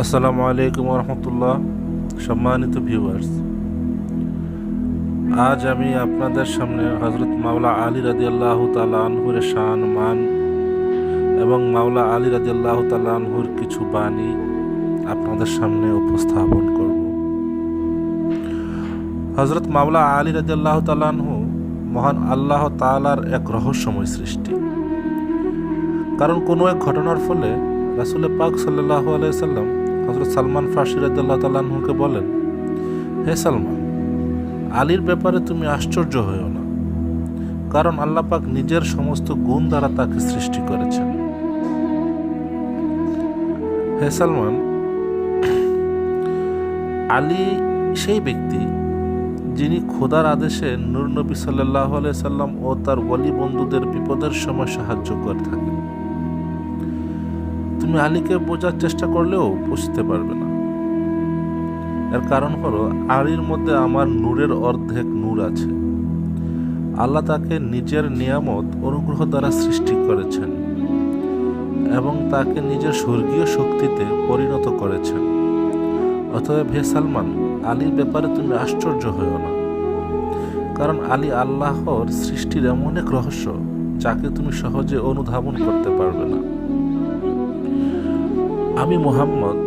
আসসালামু আলাইকুম রহমতুল্লাহ। সম্মানিত ভিউয়ার্স, আজ আমি আপনাদের সামনে হজরত মাওলা আলী রাদিয়াল্লাহু তাআলা আনহুর শান মান এবং মাওলা আলী রাদিয়াল্লাহু তাআলা আনহুর কিছু বাণী আপনাদের সামনে উপস্থাপন করব। হজরত মাওলা আলী রাদিয়াল্লাহু তাআলা আনহু মহান আল্লাহ তাআলার এক রহস্যময় সৃষ্টি। কারণ কোনো এক ঘটনার ফলে রাসূল পাক সাল্লাল্লাহু আলাইহি সাল্লাম হযরত সালমান ফারসি রাদিয়াল্লাহু তাআলা আনহুকে বলেন, হে সালমান, আলীর ব্যাপারে তুমি আশ্চর্য হইও না, কারণ আল্লাহ পাক নিজের সমস্ত গুণ দ্বারা তাকে সৃষ্টি করেছেন। হে সালমান, আলী সেই ব্যক্তি যিনি খোদার আদেশে নূর নবী সাল্লাল্লাহু আলাইহি সাল্লাম ও তার ওলি বন্ধুদের বিপদের সময় সাহায্য করে থাকেন। তুমি আলীকে বোঝার চেষ্টা করলেও বুঝতে পারবে না। এর কারণ হলো, আলীর মধ্যে আমার নূরের অর্ধেক নূর আছে। আল্লাহ তাকে নিজের নিয়ামত অনুগ্রহ দ্বারা সৃষ্টি করেছেন এবং তাকে নিজের স্বর্গীয় শক্তিতে পরিণত করেছেন। অতএব হে সালমান, আলীর ব্যাপারে তুমি আশ্চর্য হইও না, কারণ আলী আল্লাহর সৃষ্টির এমন এক রহস্য যাকে তুমি সহজে অনুধাবন করতে পারবে না। আমি মুহাম্মদ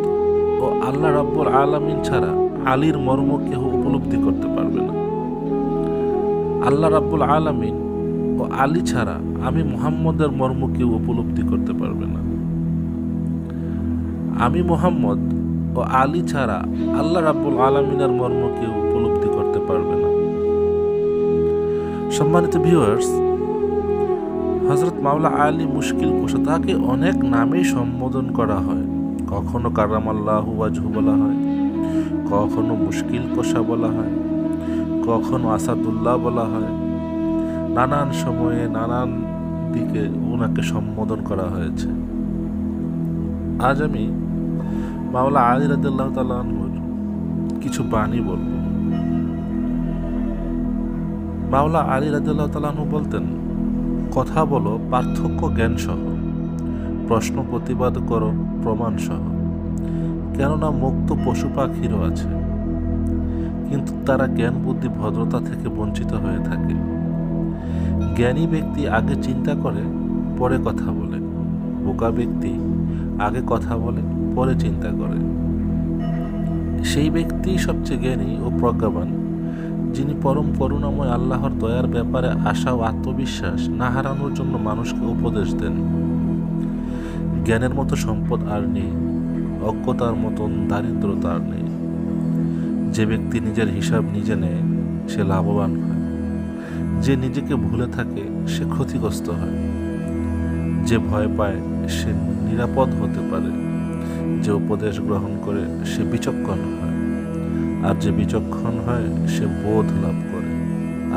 ও আল্লাহ রাব্বুল আলামিন ছাড়া আলীর মর্ম কেহ উপলব্ধি করতে পারবে না। আল্লাহ রাব্বুল আলামিন ও আলী ছাড়া আমি মুহাম্মদের মর্ম কেউ উপলব্ধি করতে পারবে না। আমি মুহাম্মদ ও আলী ছাড়া আল্লাহ রাব্বুল আলামিনের মর্ম কেউ উপলব্ধি করতে পারবে না। সম্মানিত ভিউয়ার্স, হযরত মাওলা আলী মুশকিল কুশা, তাকে অনেক নামেই সম্বোধন করা হয়। কখনো কারামাল্লাহু ওয়াজহু বলা হয়, কখনো মুশকিল কোষা বলা হয়, কখনো আসাদুল্লাহ বলা হয়। নানান সময়ে নানান দিকে ওনাকে সম্বোধন করা হয়েছে। আজ আমি মাওলা আলী রাদিয়াল্লাহু তাআলা আনহুর কিছু বাণী বলব। মাওলা আলী রাদিয়াল্লাহু তাআলা আনহু বলতেন, কথা বলো পার্থক্য জ্ঞান সহ, প্রশ্ন প্রতিবাদ করো প্রমাণ সহ, কেননা মুক্ত পশু পাখিরও আছে, কিন্তু তারা জ্ঞান বুদ্ধি ভদ্রতা থেকে বঞ্চিত হয়ে থাকে। জ্ঞানী ব্যক্তি আগে চিন্তা করে পরে কথা বলে, বোকা ব্যক্তি আগে কথা বলে পরে চিন্তা করে। সেই ব্যক্তি সবচেয়ে জ্ঞানী ও প্রজ্ঞাবান, যিনি পরম করুণাময় আল্লাহর দয়ার ব্যাপারে আশা ও আত্মবিশ্বাস না হারানোর জন্য মানুষকে উপদেশ দেন। জ্ঞানের মতো সম্পদ আর নেই, অজ্ঞতার মতন দারিদ্রতা আর নেই। যে ব্যক্তি নিজের হিসাব নিজে নেয় সে লাভবান হয়, যে নিজেকে ভুলে থাকে সে ক্ষতিগ্রস্ত হয়, যে ভয় পায় সে নিরাপদ হতে পারে, যে উপদেশ গ্রহণ করে সে বিচক্ষণ হয়, আর যে বিচক্ষণ হয় সে বোধ লাভ করে,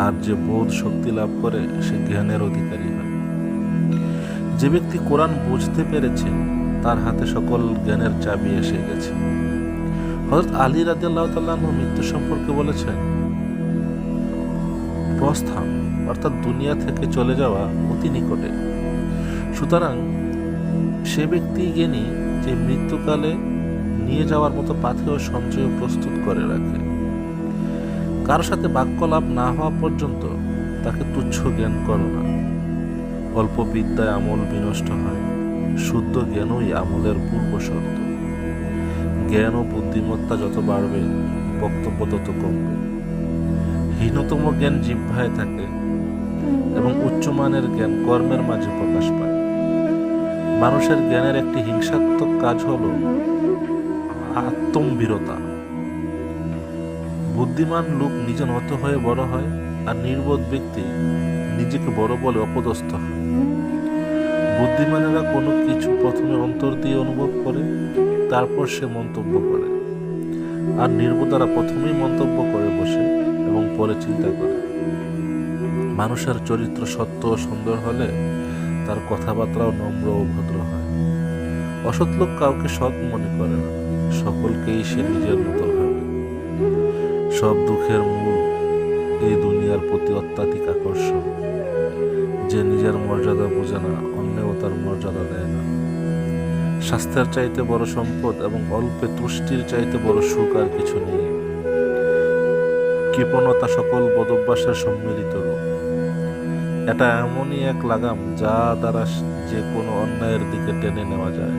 আর যে বোধ শক্তি লাভ করে সে জ্ঞানের অধিকারী হয়। যে ব্যক্তি কোরআন বুঝতে পেরেছে তার হাতে সকল জ্ঞানের চাবি এসে গেছে। হযরত আলী রাদিয়াল্লাহু তাআলা আনহু মৃত্যু সম্পর্কে বলেছেন, প্রস্থান অর্থাৎ দুনিয়া থেকে চলে যাওয়া অতি নিকটে। সুতরাং সে ব্যক্তি জ্ঞানী যে মৃত্যুকালে নিয়ে যাওয়ার মতো পাথেয় সঞ্চয় প্রস্তুত করে রাখে। কারোর সাথে বাক্যলাভ না হওয়া পর্যন্ত তাকে তুচ্ছ জ্ঞান করো না। অল্প বিদ্যায় আমল বিনষ্ট হয়, শুদ্ধ জ্ঞানই আমলের পূর্ব শর্ত। জ্ঞান ও বুদ্ধিমত্তা যত বাড়বে বক্তব্য তত কমবে। হীনতম জ্ঞান জিহ্বায় থাকে এবং উচ্চমানের জ্ঞান কর্মের মাঝে প্রকাশ পায়। মানুষের জ্ঞানের একটি হিংসাত্মক কাজ হল আত্মম্ভীরতা। বুদ্ধিমান লোক নিজে নত হয়ে বড় হয়, আর নির্বোধ ব্যক্তি নিজেকে বড় বলে অপদস্থ হয়। বুদ্ধিমানেরা কোনো কিছু প্রথমে অন্তর দিয়ে অনুভব করে, তারপর সে মন্তব্য করে, আর নির্বোধরা প্রথমেই মন্তব্য করে বসে এবং পরে চিন্তা করে। মানুষের চরিত্র সত্য ও সুন্দর হলে তার কথাবার্তাও নম্র ও ভদ্র হয়। অসৎ লোক কাউকে সৎ মনে করে না, সকলকেই সে নিজের মতো ভাবে। সব দুঃখের মূল এই দুনিয়ার প্রতি অত্যাধিক আকর্ষণ। যে নিজের মর্যাদা বোঝে না, অন্যেও তার মর্যাদা দেয় না। স্বাস্থ্যের চাইতে বড় সম্পদ এবং অল্পে তুষ্টির চাইতে বড় সুখ আর কিছু নেই। কৃপণতা সকল বদভ্যাসের সম্মিলিত রূপ। এটা এমনই এক লাগাম যা দ্বারা যে কোনো অন্যায়ের দিকে টেনে নেওয়া যায়।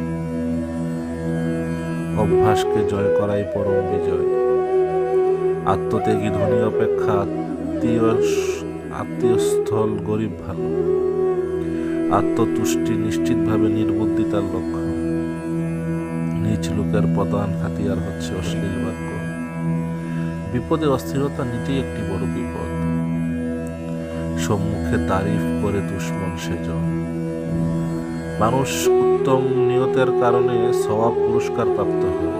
অভ্যাসকে জয় করাই পরম বিজয়। আত্মত্যাগী ধনী অপেক্ষা আত্মীয়স্থল গরিব ভালো। আত্মতুষ্টি নিশ্চিতভাবে নির্বুদ্ধিতার লক্ষ্য। নিজ লোকের প্রধান হাতিয়ার হচ্ছে অশ্লীল বাক্য। বিপদে অস্থিরতা নিজেই একটি বড় বিপদ। সম্মুখে তারিফ করে দুশ্মন সেজন। মানুষ উত্তম নিয়তের কারণে সওয়াব পুরস্কার প্রাপ্ত হয়,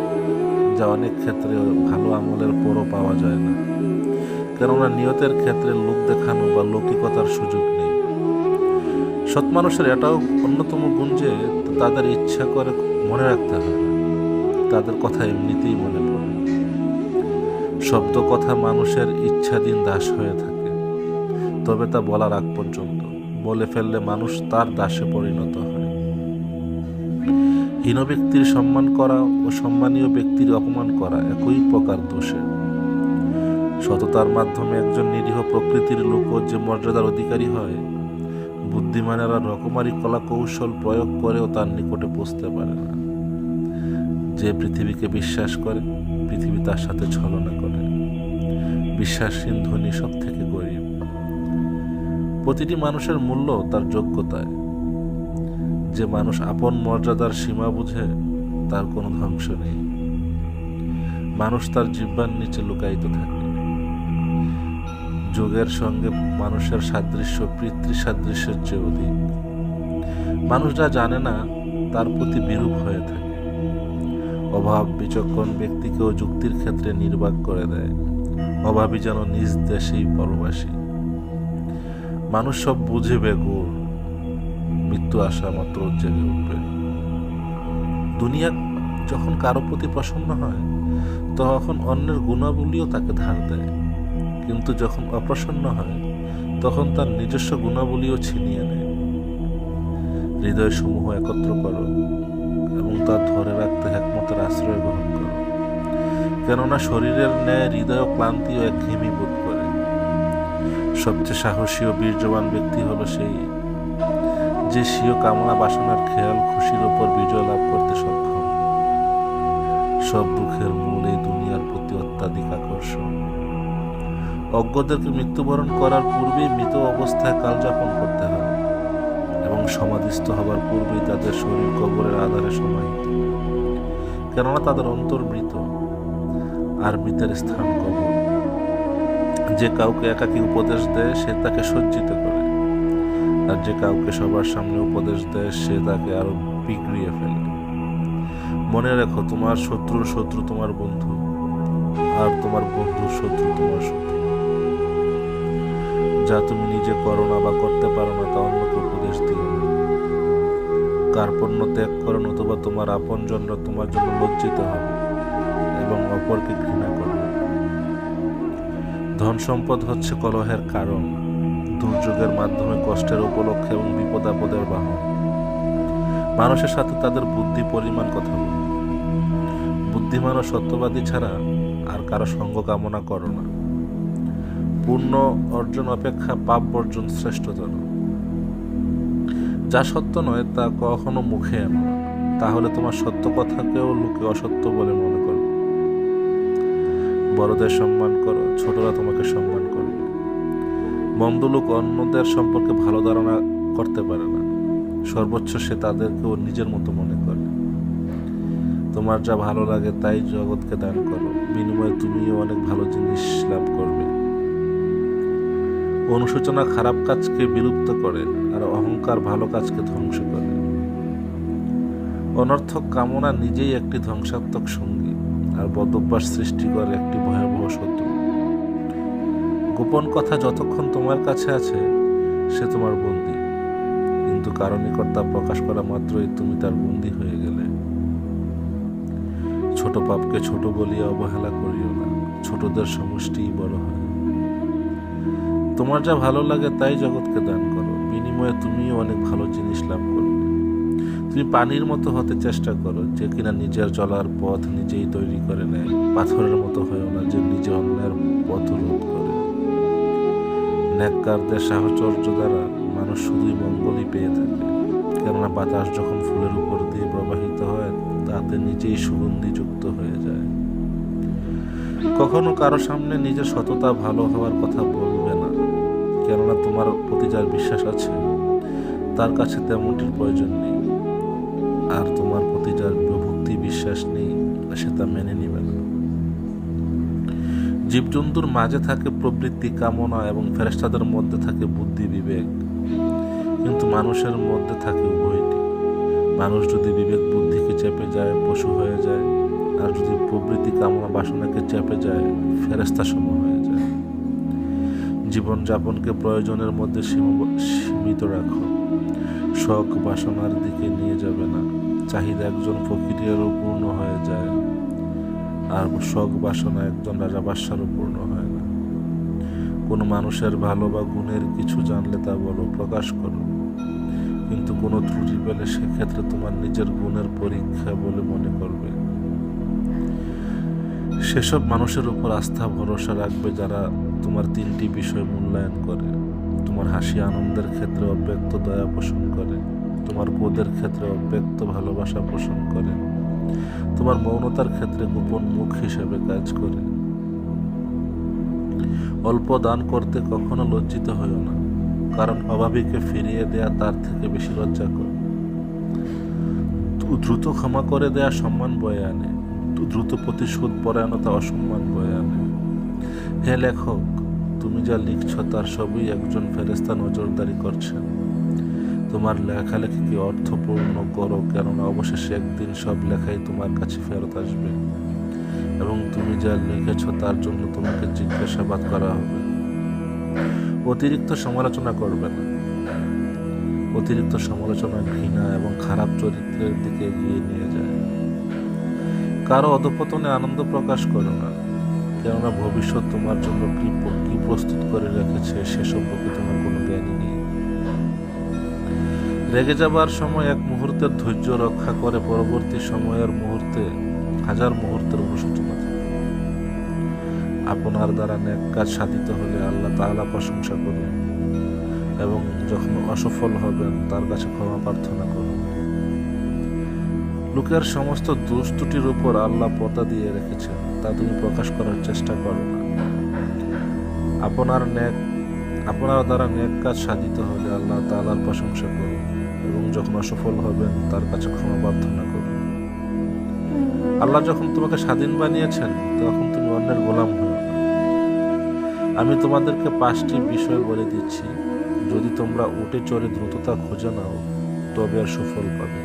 যা অনেক ক্ষেত্রে ভালো আমলের পরও পাওয়া যায় না। কেননা নিয়তের ক্ষেত্রে লোক দেখানো বা লৌকিকতার সুযোগ নেই। সৎ মানুষের এটাও অন্যতম গুণ যে তাদের ইচ্ছা করে মনে রাখতে হয় না, তাদের কথা এমনিতেই মনে পড়ে। শব্দ কথা মানুষের ইচ্ছাধীন দাস হয়ে থাকে, তবে তা বলার আগ পর্যন্ত। বলে ফেললে মানুষ তার দাসে পরিণত হয়। হীন ব্যক্তির সম্মান করা ও সম্মানীয় ব্যক্তির অপমান করা একই প্রকার দোষে। সততার মাধ্যমে একজন নিরীহ প্রকৃতির লোকও যে মর্যাদার অধিকারী হয়, বুদ্ধিমানেরা রকমারি কলা কৌশল প্রয়োগ করেও তার নিকটে পৌঁছতে পারে না। যে পৃথিবীকে বিশ্বাস করে, পৃথিবী তার সাথে ছলনা করে। বিশ্বাসহীন ধনী সব থেকে গরিব। প্রতিটি মানুষের মূল্য তার যোগ্যতায়। যে মানুষ আপন মর্যাদার সীমা বুঝে, তার কোনো ধ্বংস নেই। মানুষ তার জিহ্বার নিচে লুকায়িত থাকে। যোগের সঙ্গে মানুষের সাদৃশ্য পিতৃ সাদৃশ্যের চেয়ে অধিক। মানুষ যা জানে না তার প্রতি বিরূপ হয়ে থাকে। অভাব বিচক্ষণ ব্যক্তিকেও যুক্তির ক্ষেত্রে নির্বাক করে দেয়। অভাবী যেন নিজ দেশেই পরবাসী। মানুষ সব বুঝে বেগুর, মৃত্যু আসা মাত্র জেগে উঠবে। দুনিয়া যখন কারো প্রতি প্রসন্ন হয়, তখন অন্যের গুণাবলীও তাকে ধার দেয়। কিন্তু যখন অপ্রসন্ন হয়, তখন তার নিজস্ব গুণাবলীও ছিনিয়ে নেয়। হৃদয় সমূহ একত্র করো এবং তা ধরে রাখতে একমতের আশ্রয় গ্রহণ করো। কেননা শরীরের ন্যায় হৃদয় ক্লান্তি ও একঘেয়েমি বোধ করে। সবচেয়ে সাহসী ও বীর্যবান ব্যক্তি হলো সেই যে স্বীয় কামনা বাসনার খেয়াল খুশির ওপর বিজয় লাভ করতে সক্ষম। সব দুঃখের মূল এই দুনিয়ার প্রতি অত্যাধিক আকর্ষণ। অজ্ঞদেরকে মৃত্যুবরণ করার পূর্বেই মৃত অবস্থায় কালযাপন করতে হবে এবং সমাধিস্থ হবার পূর্বেই তাদের শরীর কবরের আধারে সমাহিত। কেননা তাদের অন্তর মৃত, আর মৃতের স্থান কবর। যে কাউকে একাকী উপদেশ দেয়, সে তাকে সজ্জিত করে, আর যে কাউকে সবার সামনে উপদেশ দেয়, সে তাকে আরো বিগড়িয়ে ফেলে। মনে রেখো, তোমার শত্রুর শত্রু তোমার বন্ধু, আর তোমার বন্ধুর শত্রু তোমার শত্রু। যা তুমি নিজে করো না বা করতে পারো না, তা অন্যকে উপদেশ দিও না। কার্পণ্য ত্যাগ করো, নতুবা তোমার আপনজনরা তোমার জন্য লজ্জিত হবে এবং অপরকে ঘৃণা করবে। ধন সম্পদ হচ্ছে কলহের কারণ, দুর্যোগের মাধ্যমে কষ্টের উপলক্ষে এবং বিপদ আপদের বাহন। মানুষের সাথে তাদের বুদ্ধি পরিমাণ কথা বলো। বুদ্ধিমান ও সত্যবাদী ছাড়া আর কারো সঙ্গ কামনা করো না। পূর্ণ অর্জন অপেক্ষা পাপ বর্জন শ্রেষ্ঠতর। যা সত্য নয় তা কখনো মুখে এনো না, তাহলে তোমার সত্য কথাকেও লোকে অসত্য বলে মনে করো। বড়দের সম্মান করো, ছোটরা তোমাকে সম্মান করবে। মন্দ লোক অন্যদের সম্পর্কে ভালো ধারণা করতে পারে না, সর্বোচ্চ সে তাদেরকেও নিজের মতো মনে করে। তোমার যা ভালো লাগে তাই জগৎকে দান করো, বিনিময়ে তুমিও অনেক ভালো জিনিস লাভ করবে। অনুশোচনা খারাপ কাজকে বিলুপ্ত করে, আর অহংকার ভালো কাজকে ধ্বংস করে। অনর্থক কামনা নিজেই একটি ধ্বংসাত্মক সঙ্গী, আর বদভ্যাস সৃষ্টি করে একটি ভয়াবহ শত্রু। গোপন কথা যতক্ষণ তোমার কাছে আছে, সে তোমার বন্দী, কিন্তু কারো নিকট তা প্রকাশ করা মাত্রই তুমি তার বন্দী হয়ে গেলে। ছোট পাপকে ছোট বলিয়া অবহেলা করিও না, ছোটদের সমষ্টিই বড় হয়। তোমার যা ভালো লাগে তাই জগৎকে দান করো, বিনিময়ে তুমিও অনেক ভালো জিনিস লাভ করবে। তুমি পানির মতো হতে চেষ্টা করো, যে কিনা নিজের চলার পথ নিজেই তৈরি করে নেয়। পাথরের মতো হয়েও না, যে নিজে অন্যের পথ রোধ করে। নেককারদের সাহচর্য দ্বারা মানুষ শুধুই মঙ্গলই পেয়ে থাকে, কেননা বাতাস যখন ফুলের উপর দিয়ে প্রবাহিত হয় তাতে নিজেই সুগন্ধি যুক্ত হয়ে যায়। কখনো কারো সামনে নিজের সততা ভালো হওয়ার কথা বলবে না, কেননা তোমার প্রতি যার বিশ্বাস আছে তার কাছে তেমনটির প্রয়োজন নেই, আর তোমার প্রতি যার ভক্তি বিশ্বাস নেই সে তা মেনে নিবে না। জীবজন্তুর মাঝে থাকে প্রবৃত্তি, কামনা, এবং ফেরেশতাদের মধ্যে থাকে বুদ্ধি, বিবেক, কিন্তু মানুষের মধ্যে থাকে উভয়টি। মানুষ যদি বিবেক বুদ্ধিকে চেপে যায় পশু হয়ে যায়, আর যদি প্রবৃত্তি কামনা বাসনাকে চেপে যায় ফেরেশতা সম হয়ে যায়। জীবনযাপনকে প্রয়োজনের মধ্যে সীমিত রাখো, শখ বাসনার দিকে নিয়ে যাবে না। চাহিদা একজন ফকিরেরও পূর্ণ হয়ে যায়, আর শখ বাসনা একজন রাজা বাদশারও পূর্ণ হয় না। কোনো মানুষের ভালো বা গুণের কিছু জানলে তা বলো, প্রকাশ করো, কিন্তু কোনো ত্রুটি পেলে সেক্ষেত্রে তোমার নিজের গুণের পরীক্ষা বলে মনে করবে। সেসব মানুষের উপর আস্থা ভরসা রাখবে যারা তোমার তিনটি বিষয় মূল্যায়ন করে: তোমার হাসি আনন্দের ক্ষেত্রে অব্যক্ত দয়া পোষণ করে, তোমার ক্রোধের ক্ষেত্রে অব্যক্ত ভালোবাসা পোষণ করে, তোমার মৌনতার ক্ষেত্রে গোপন মুখ হিসেবে কাজ করে। অল্প দান করতে কখনো লজ্জিত হইও না, কারণ অভাবীকে ফিরিয়ে দেয়া তার থেকে বেশি লজ্জাকর। দ্রুত ক্ষমা করে দেয়া সম্মান বয়ে আনে, দ্রুত প্রতিশোধ পরায়ণতা অসম্মান বয়ে আনে। হে লেখক, তুমি যা লিখছ তার সবই একজন ফেরেশতা নজরদারি করছেন। তোমার লেখালেখিকে অর্থপূর্ণ করো, কেননা অবশেষে একদিন সব লেখাই তোমার কাছে ফেরত আসবে, এবং তুমি যা লিখেছ তার জন্য তোমাকে জিজ্ঞাসাবাদ করা হবে। অতিরিক্ত সমালোচনা করবে না। অতিরিক্ত সমালোচনা ঘৃণা এবং খারাপ চরিত্রের দিকে এগিয়ে নিয়ে যায়। কারো অধঃপতনে আনন্দ প্রকাশ করো না, কেননা ভবিষ্যৎ তোমার জন্য কি প্রস্তুত করে রেখেছে সে সম্পর্কে তোমার কোনো জ্ঞানই নেই। রেগে যাবার সময় এক মুহূর্তের ধৈর্য রক্ষা করে পরবর্তী সময়ের মুহূর্তে হাজার মুহূর্তের অনুশোচনা থাকে। আপনার দ্বারা নেক কাজ সাধিত হলে আল্লাহ তাআলা প্রশংসা করুন, এবং যখন অসফল হবেন তার কাছে ক্ষমা প্রার্থনা করুন। লোকের সমস্ত দোষ ত্রুটির উপর আল্লাহ পর্দা দিয়ে রেখেছেন, তা তুমি প্রকাশ করার চেষ্টা করো না। আপনার দ্বারা নেক কাজ সাধিত হলে আল্লাহ তাআলার প্রশংসা করুন, এবং যখন অসফল হবেন তার কাছে ক্ষমা প্রার্থনা করুন। আল্লাহ যখন তোমাকে স্বাধীন বানিয়েছেন তখন তুমি অন্যের গোলাম হও না। আমি তোমাদেরকে 5টি বিষয় বলে দিচ্ছি, যদি তোমরা উঠে চড়ে দ্রুততা খুঁজে নাও তবে আর সুফল পাবে।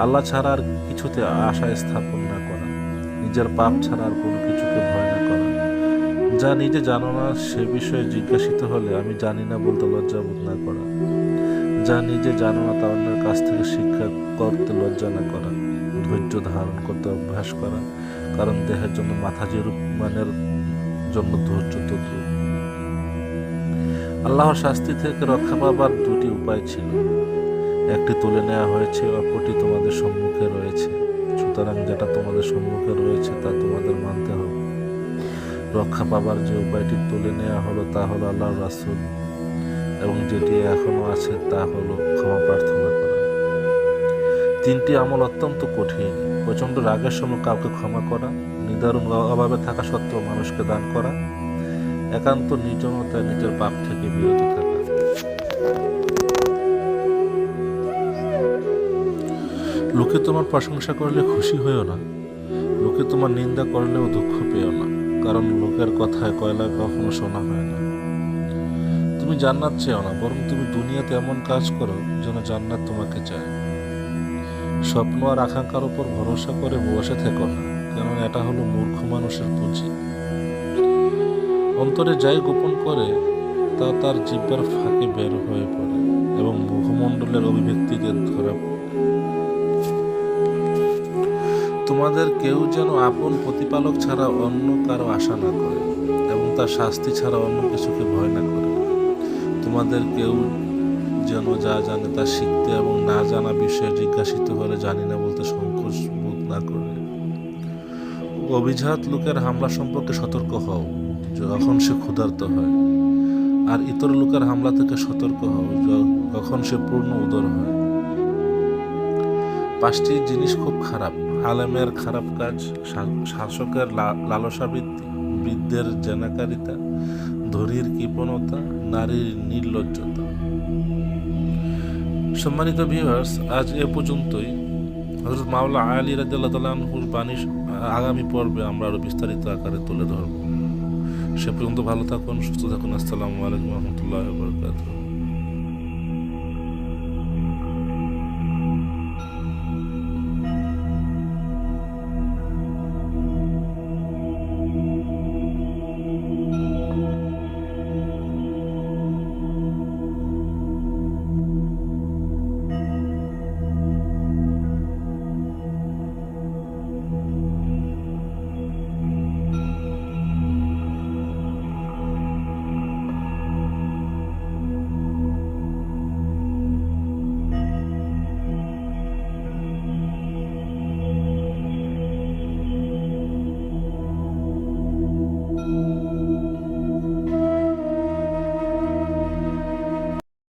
আল্লাহ ছাড়া আর কিছুতে আশা স্থাপন না করা, নিজের পাপ ছাড়া আর কোনো কিছুকে ভয় না করা, যা নিজে জানো না সে বিষয়ে জিজ্ঞাসিত হলে আমি জানি না বলতে লজ্জা বোধ না করা, যা নিজে জানো না তা অন্যের কাছ থেকে শিক্ষা করতে লজ্জা না করা, ধৈর্য ধারণ করতে অভ্যাস করা, কারণ দেহের জন্য মাথা যেরূপ মানের জন্য ধৈর্য তদ্রূপ। আল্লাহর শাস্তি থেকে রক্ষা পাবার 2টি উপায় ছিল, একটি তুলে নেওয়া হয়েছে, অপরটি তোমাদের সম্মুখে রয়েছে। সুতরাং যেটা তোমাদের সম্মুখে রয়েছে তা তোমাদের মানতে হবে। রক্ষা পাবার যে উপায়টি তুলে নেওয়া হলো তা হলো আল্লাহর রাসূল, এবং যেটি এখনো আছে তা হলো ক্ষমা প্রার্থনা করা। 3টি আমল অত্যন্ত কঠিন: প্রচণ্ড রাগের সময় কাউকে ক্ষমা করা, নিদারুণ অভাবে থাকা সত্ত্বেও মানুষকে দান করা, একান্ত নির্জনতায় নিজের পাপ থেকে বিরত থাকা। লোকে তোমার প্রশংসা করলে খুশি হইও না, লোকে তোমার নিন্দা করলেও দুঃখ পেও না, কারণ লোকের কথায় কয়লা কখনো শোনা হয় না। তুমি জান্নাত চেও না, বরং তুমি দুনিয়াতে এমন কাজ করো যেন জান্নাত তোমাকে চায়। স্বপ্ন আর আকাঙ্ক্ষার উপর ভরসা করে বসে থেকো না, কারণ এটা হলো মূর্খ মানুষের পুঁজি। অন্তরে যাই গোপন করে তা তার জিহ্বার ফাঁকে বের হয়ে পড়ে, এবং মুখমণ্ডলের অভিব্যক্তিতে ধরা পড়ে। তোমাদের কেউ যেন আপন প্রতিপালক ছাড়া অন্য কারো আশা না করে, এবং তার শাস্তি ছাড়া অন্য কিছুকে ভয় না করে। তোমাদের কেউ যেন যা জানে তা শিখতে এবং না জানা বিষয়ে জিজ্ঞাসিত হলে জানি না বলতে সংকোচ বোধ না করে। অভিজাত লোকের হামলা সম্পর্কে সতর্ক হও যখন সে ক্ষুধার্ত হয়, আর ইতর লোকের হামলা থেকে সতর্ক হও যখন সে পূর্ণ উদর হয়। 5টি জিনিস খুব খারাপ: আলেমের খারাপ কাজ, শাসকের লালসাবৃত্তি, বৃদ্ধের জেনাকারিতা, ধনীর কৃপণতা, নারীর নির্লজ্জতা। সম্মানিত ভিউয়ার্স, আজ এ পর্যন্তই। হযরত মাওলানা আলী রাদিয়াল্লাহু তাআলা আনহুর বাণী আগামী পর্বে আমরা আরো বিস্তারিত আকারে তুলে ধরব। সে পর্যন্ত ভালো থাকুন, সুস্থ থাকুন। আসসালামু আলাইকুম ওয়া রাহমাতুল্লাহি ওয়া বারাকাতুহু।